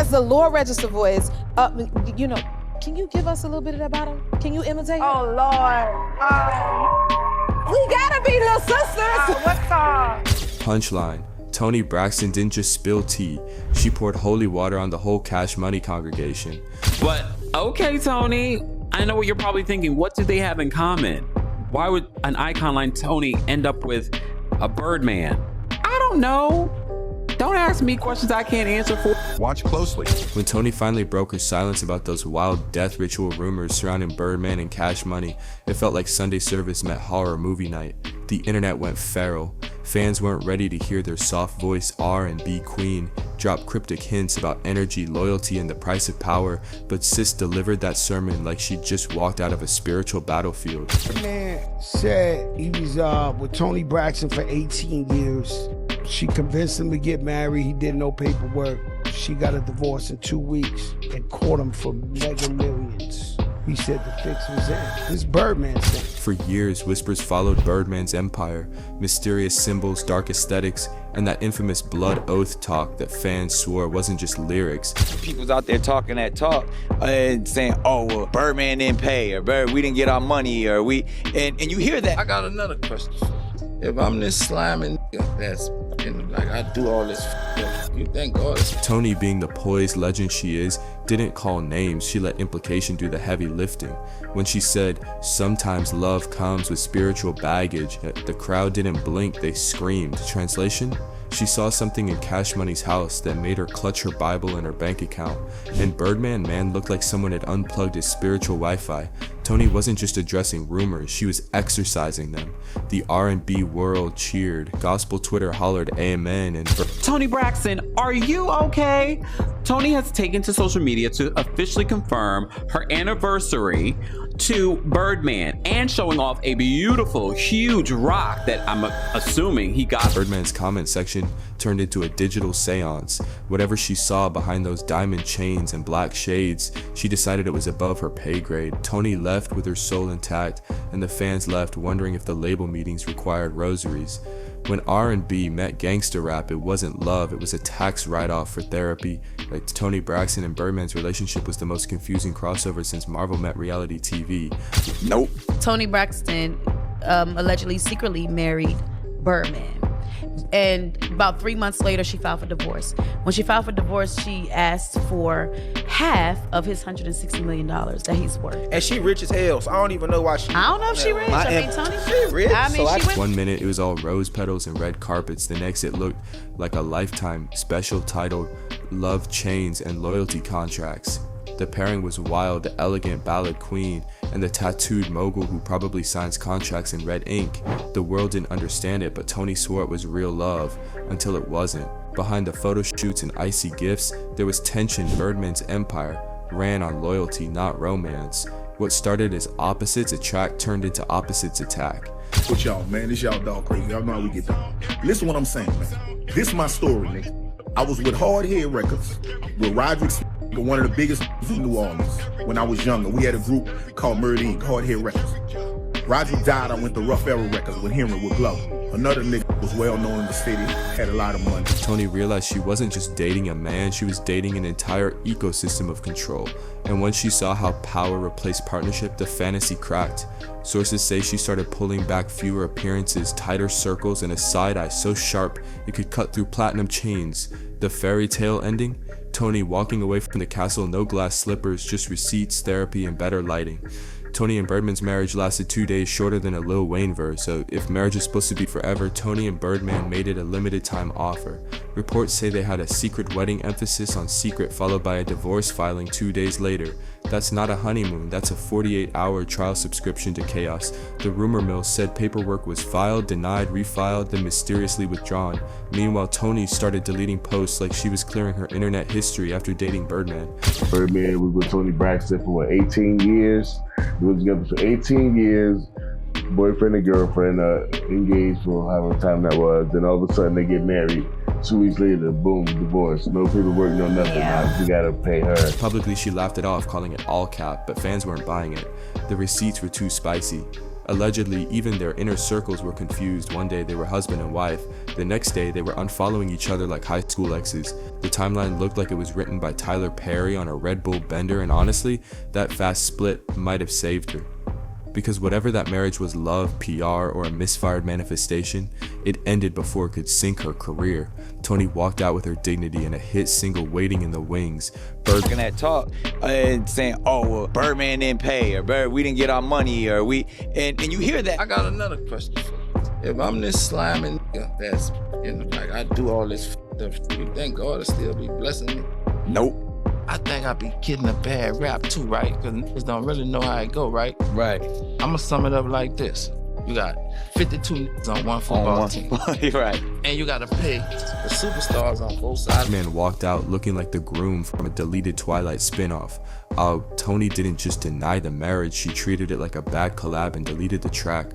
has the Lord Register voice. You know, can you give us a little bit of that bottom? Can you imitate? Oh, Lord. We gotta be little sisters. What's up? Punchline. Toni Braxton didn't just spill tea. She poured holy water on the whole Cash Money congregation. But, okay, Toni. I know what you're probably thinking. What do they have in common? Why would an icon like Toni end up with a Birdman? I don't know. Don't ask me questions I can't answer for. Watch closely. When Toni finally broke her silence about those wild death ritual rumors surrounding Birdman and Cash Money, it felt like Sunday service met horror movie night. The internet went feral. Fans weren't ready to hear their soft voice R&B queen drop cryptic hints about energy, loyalty, and the price of power, but sis delivered that sermon like she just walked out of a spiritual battlefield. Man said he was with Toni Braxton for 18 years. She convinced him to get married. He did no paperwork. She got a divorce in 2 weeks and caught him for mega millions. He said the fix was in. This Birdman thing. For years, whispers followed Birdman's empire, mysterious symbols, dark aesthetics, and that infamous blood oath talk that fans swore wasn't just lyrics. People's out there talking that talk and saying, oh, well, Birdman didn't pay, or we didn't get our money, or and you hear that. I got another question. If I'm this slamming that's like I do all this, you think God is... Toni, being the poised legend she is, didn't call names. She let implication do the heavy lifting. When she said, sometimes love comes with spiritual baggage, the crowd didn't blink, they screamed. Translation? She saw something in Cash Money's house that made her clutch her Bible and her bank account. And Birdman, man, looked like someone had unplugged his spiritual Wi-Fi. Toni wasn't just addressing rumors, she was exorcising them. The R&B world cheered, gospel Twitter hollered amen, and Toni Braxton, are you okay? Toni has taken to social media to officially confirm her anniversary to Birdman and showing off a beautiful, huge rock that I'm assuming he got. Birdman's comment section turned into a digital seance. Whatever she saw behind those diamond chains and black shades, she decided it was above her pay grade. Toni left with her soul intact, and the fans left wondering if the label meetings required rosaries. When R&B met gangster rap, it wasn't love, it was a tax write-off for therapy. Like Toni Braxton and Birdman's relationship was the most confusing crossover since Marvel met reality TV. Nope. Toni Braxton allegedly secretly married Birdman. And about 3 months later, she filed for divorce. When she filed for divorce, she asked for half of his $160 million that he's worth. And she rich as hell, so I don't even know why she... I don't know if she rich. I mean, Toni, she rich. I mean, she went... 1 minute it was all rose petals and red carpets. The next it looked like a Lifetime special titled Love Chains and Loyalty Contracts. The pairing was wild, the elegant ballad queen and the tattooed mogul who probably signs contracts in red ink. The world didn't understand it, but Toni swore it was real love, until it wasn't. Behind the photo shoots and icy gifts, there was tension. Birdman's empire ran on loyalty, not romance. What started as opposites attract turned into opposites attack. What y'all, man? This y'all dog crazy. Y'all know how we get down. Listen what I'm saying, man. This is my story, nigga. I was with Hard Head Records, with Roderick, one of the biggest in New Orleans. When I was younger, we had a group called Murder Inc., Hard Head Records. Roderick died, I went to Rough Era Records with Henry with Glow. Another nigga was well known in the city, had a lot of money. Toni realized she wasn't just dating a man, she was dating an entire ecosystem of control. And when she saw how power replaced partnership, the fantasy cracked. Sources say she started pulling back fewer appearances, tighter circles, and a side eye so sharp it could cut through platinum chains. The fairy tale ending? Toni walking away from the castle, no glass slippers, just receipts, therapy, and better lighting. Toni and Birdman's marriage lasted 2 days, shorter than a Lil Wayne verse, so if marriage is supposed to be forever, Toni and Birdman made it a limited time offer. Reports say they had a secret wedding, emphasis on secret, followed by a divorce filing 2 days later. That's not a honeymoon, that's a 48-hour trial subscription to chaos. The rumor mill said paperwork was filed, denied, refiled, then mysteriously withdrawn. Meanwhile, Toni started deleting posts like she was clearing her internet history after dating Birdman. Birdman was with Toni Braxton for 18 years. We were together for 18 years, boyfriend and girlfriend, engaged for however time that was. Then all of a sudden they get married. 2 weeks later, boom, divorce. No paperwork, no nothing. Now you gotta pay her. Publicly, she laughed it off, calling it all cap, but fans weren't buying it. The receipts were too spicy. Allegedly, even their inner circles were confused. One day they were husband and wife, the next day they were unfollowing each other like high school exes. The timeline looked like it was written by Tyler Perry on a Red Bull bender, and honestly, that fast split might have saved her. Because whatever that marriage was, love, PR, or a misfired manifestation, it ended before it could sink her career. Toni walked out with her dignity and a hit single waiting in the wings. Talking that talk and saying, oh, well, Birdman didn't pay, or we didn't get our money, or and you hear that. I got another question for you. If I'm this slamming that's, like I do all this stuff, do you think God will still be blessing me? Nope. I think I be getting a bad rap too, right? Because niggas don't really know how it go, right? Right. I'ma sum it up like this. You got 52 niggas on one football team. Right. And you gotta pay the superstars on both sides. Man walked out looking like the groom from a deleted Twilight spinoff. Toni didn't just deny the marriage, she treated it like a bad collab and deleted the track.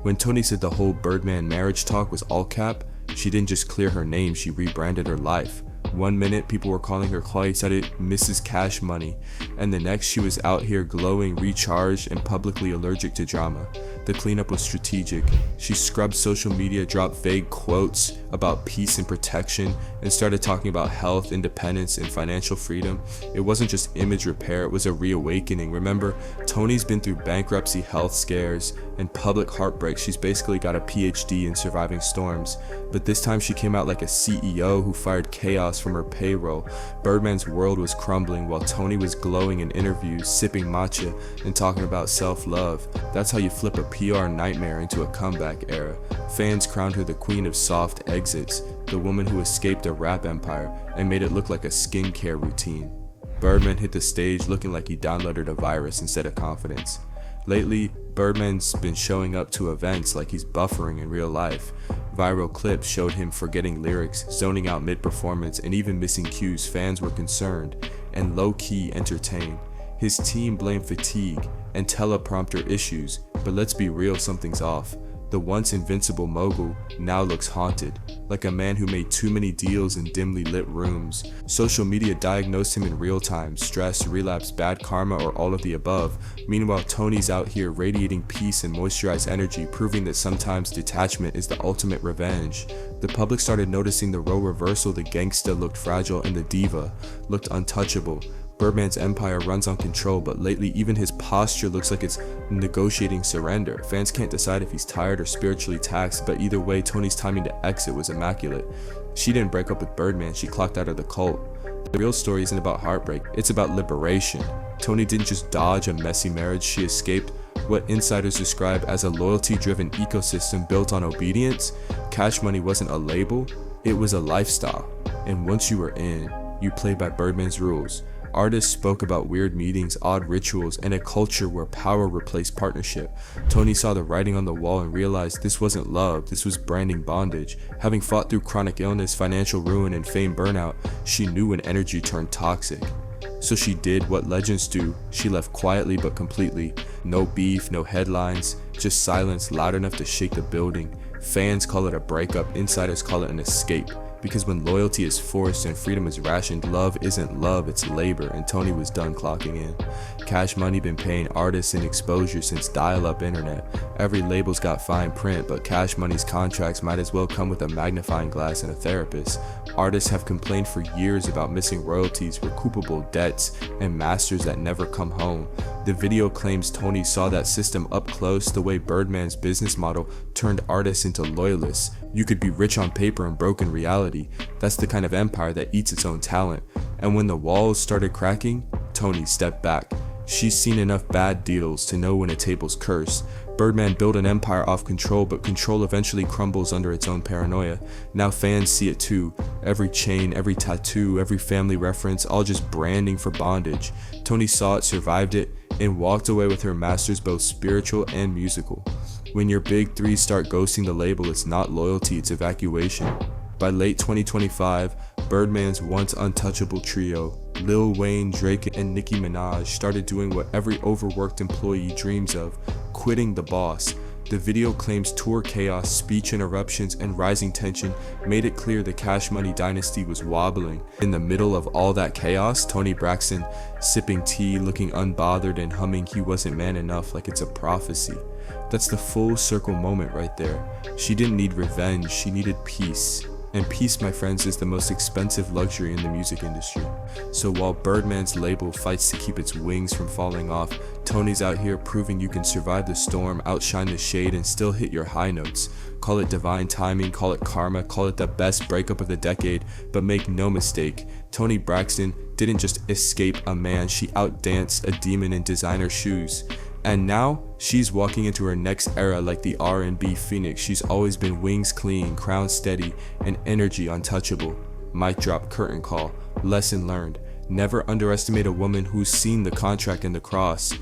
When Toni said the whole Birdman marriage talk was all cap, she didn't just clear her name, she rebranded her life. One minute people were calling her Chloe said it Mrs. Cash Money, and the next she was out here glowing, recharged, and publicly allergic to drama. The cleanup was strategic. She scrubbed social media, dropped vague quotes about peace and protection, and started talking about health, independence, and financial freedom. It wasn't just image repair, it was a reawakening. Remember, Toni's been through bankruptcy, health scares, and public heartbreak. She's basically got a PhD in surviving storms. But this time she came out like a CEO who fired chaos from her payroll. Birdman's world was crumbling while Toni was glowing in interviews, sipping matcha, and talking about self-love. That's how you flip a PR nightmare into a comeback era. Fans crowned her the queen of soft exits, the woman who escaped a rap empire and made it look like a skincare routine. Birdman hit the stage looking like he downloaded a virus instead of confidence. Lately, Birdman's been showing up to events like he's buffering in real life. Viral clips showed him forgetting lyrics, zoning out mid-performance, and even missing cues. Fans were concerned and low-key entertained. His team blamed fatigue and teleprompter issues, but let's be real, something's off. The once invincible mogul now looks haunted, like a man who made too many deals in dimly lit rooms. Social media diagnosed him in real time, stress, relapse, bad karma, or all of the above. Meanwhile, Toni's out here radiating peace and moisturized energy, proving that sometimes detachment is the ultimate revenge. The public started noticing the role reversal. The gangsta looked fragile and the diva looked untouchable. Birdman's empire runs on control, but lately even his posture looks like it's negotiating surrender. Fans can't decide if he's tired or spiritually taxed, but either way, Toni's timing to exit was immaculate. She didn't break up with Birdman, she clocked out of the cult. The real story isn't about heartbreak, it's about liberation. Toni didn't just dodge a messy marriage, she escaped what insiders describe as a loyalty-driven ecosystem built on obedience. Cash Money wasn't a label, it was a lifestyle. And once you were in, you played by Birdman's rules. Artists spoke about weird meetings, odd rituals, and a culture where power replaced partnership. Toni saw the writing on the wall and realized this wasn't love, this was branding bondage. Having fought through chronic illness, financial ruin, and fame burnout, she knew when energy turned toxic. So she did what legends do. She left quietly but completely. No beef, no headlines, just silence loud enough to shake the building. Fans call it a breakup, insiders call it an escape. Because when loyalty is forced and freedom is rationed, love isn't love, it's labor, and Toni was done clocking in. Cash Money been paying artists in exposure since dial-up internet. Every label's got fine print, but Cash Money's contracts might as well come with a magnifying glass and a therapist. Artists have complained for years about missing royalties, recoupable debts, and masters that never come home. The video claims Toni saw that system up close, the way Birdman's business model turned artists into loyalists. You could be rich on paper and broke in reality. That's the kind of empire that eats its own talent. And when the walls started cracking, Toni stepped back. She's seen enough bad deals to know when a table's cursed. Birdman built an empire off control, but control eventually crumbles under its own paranoia. Now fans see it too. Every chain, every tattoo, every family reference, all just branding for bondage. Toni saw it, survived it, and walked away with her masters both spiritual and musical. When your big three start ghosting the label, it's not loyalty, it's evacuation. By late 2025, Birdman's once untouchable trio, Lil Wayne, Drake, and Nicki Minaj, started doing what every overworked employee dreams of, quitting the boss. The video claims tour chaos, speech interruptions, and rising tension made it clear the Cash Money dynasty was wobbling. In the middle of all that chaos, Toni Braxton, sipping tea, looking unbothered and humming He Wasn't Man Enough like it's a prophecy. That's the full circle moment right there. She didn't need revenge, she needed peace. And peace, my friends, is the most expensive luxury in the music industry. So while Birdman's label fights to keep its wings from falling off, Toni's out here proving you can survive the storm, outshine the shade, and still hit your high notes. Call it divine timing, call it karma, call it the best breakup of the decade, but make no mistake, Toni Braxton didn't just escape a man, she outdanced a demon in designer shoes. And now, she's walking into her next era like the R&B phoenix. She's always been wings clean, crown steady, and energy untouchable. Mic drop, curtain call, lesson learned. Never underestimate a woman who's seen the contract and the cross.